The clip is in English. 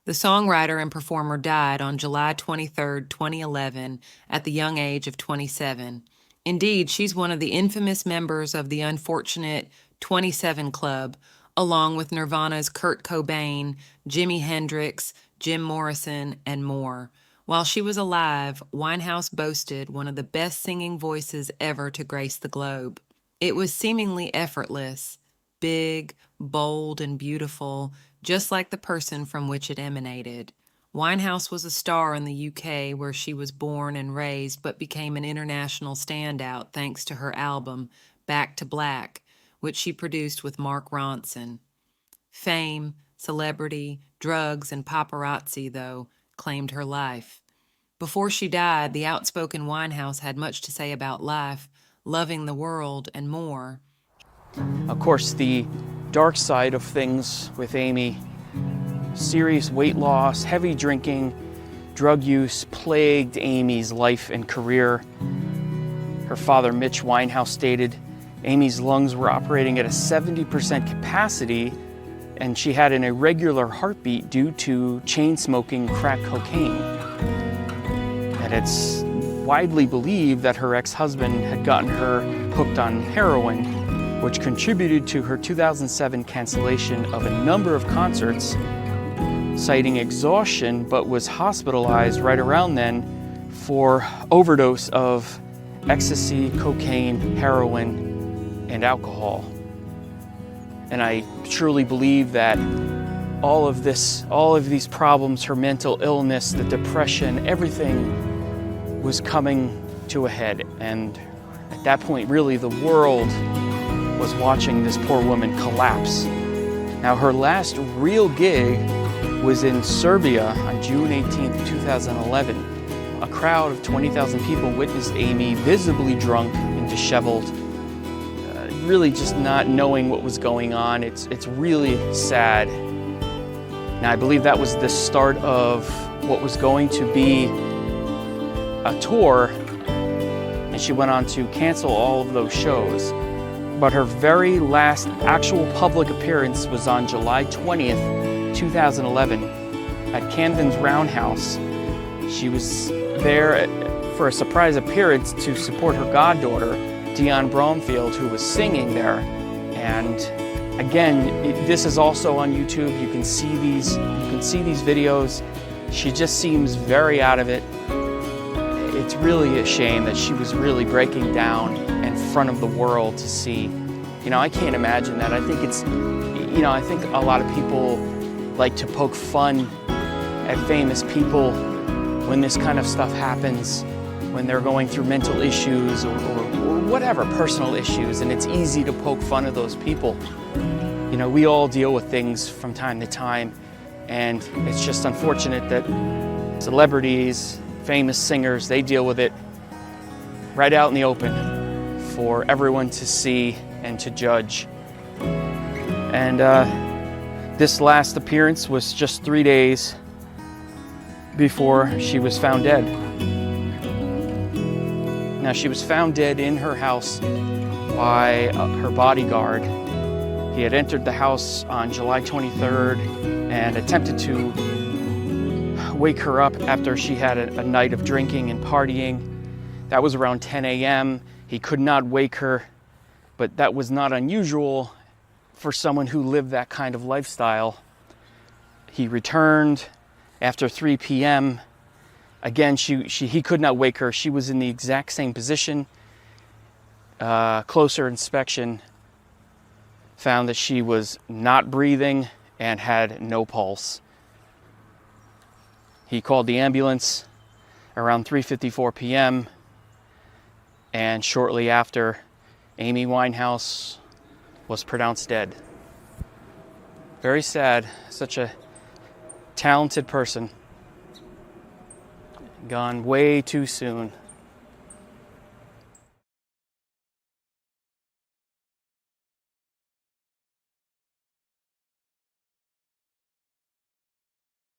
The songwriter and performer died on July 23, 2011, at the young age of 27. Indeed, she's one of the infamous members of the unfortunate 27 Club, along with Nirvana's Kurt Cobain, Jimi Hendrix, Jim Morrison, and more. While she was alive, Winehouse boasted one of the best singing voices ever to grace the globe. It was seemingly effortless, big, bold, and beautiful, just like the person from which it emanated. Winehouse was a star in the UK where she was born and raised, but became an international standout thanks to her album, Back to Black, which she produced with Mark Ronson. Fame, celebrity, drugs, and paparazzi, though, claimed her life. Before she died, the outspoken Winehouse had much to say about life, loving the world, and more. Of course, the dark side of things with Amy, serious weight loss, heavy drinking, drug use plagued Amy's life and career. Her father, Mitch Winehouse, stated Amy's lungs were operating at a 70% capacity and she had an irregular heartbeat due to chain smoking crack cocaine. And it's widely believed that her ex-husband had gotten her hooked on heroin, which contributed to her 2007 cancellation of a number of concerts, citing exhaustion, but was hospitalized right around then for overdose of ecstasy, cocaine, heroin, and alcohol. And I truly believe that all of these problems, her mental illness, the depression, everything was coming to a head. And at that point, really, the world was watching this poor woman collapse. Now, her last real gig was in Serbia on June 18th, 2011. A crowd of 20,000 people witnessed Amy visibly drunk and disheveled, really just not knowing what was going on. It's really sad. Now, I believe that was the start of what was going to be a tour, and she went on to cancel all of those shows. But her very last actual public appearance was on July 20th, 2011 at Camden's Roundhouse. She was there for a surprise appearance to support her goddaughter, Dionne Bromfield, who was singing there. And again, this is also on YouTube. You can see these videos. She just seems very out of it. It's really a shame that she was really breaking down in front of the world to see. You know, I can't imagine that. I think I think a lot of people like to poke fun at famous people when this kind of stuff happens, when they're going through mental issues or whatever, personal issues, and it's easy to poke fun at those people. You know, we all deal with things from time to time, and it's just unfortunate that celebrities, famous singers, they deal with it right out in the open for everyone to see and to judge. And this last appearance was just 3 days before she was found dead. Now, she was found dead in her house by her bodyguard. He had entered the house on July 23rd and attempted to wake her up after she had a night of drinking and partying. That was around 10 a.m. He could not wake her, but that was not unusual for someone who lived that kind of lifestyle. He returned after 3 p.m. Again, he could not wake her. She was in the exact same position. Closer inspection found that she was not breathing and had no pulse. He called the ambulance around 3:54 p.m. and shortly after, Amy Winehouse was pronounced dead. Very sad. Such a talented person. Gone way too soon.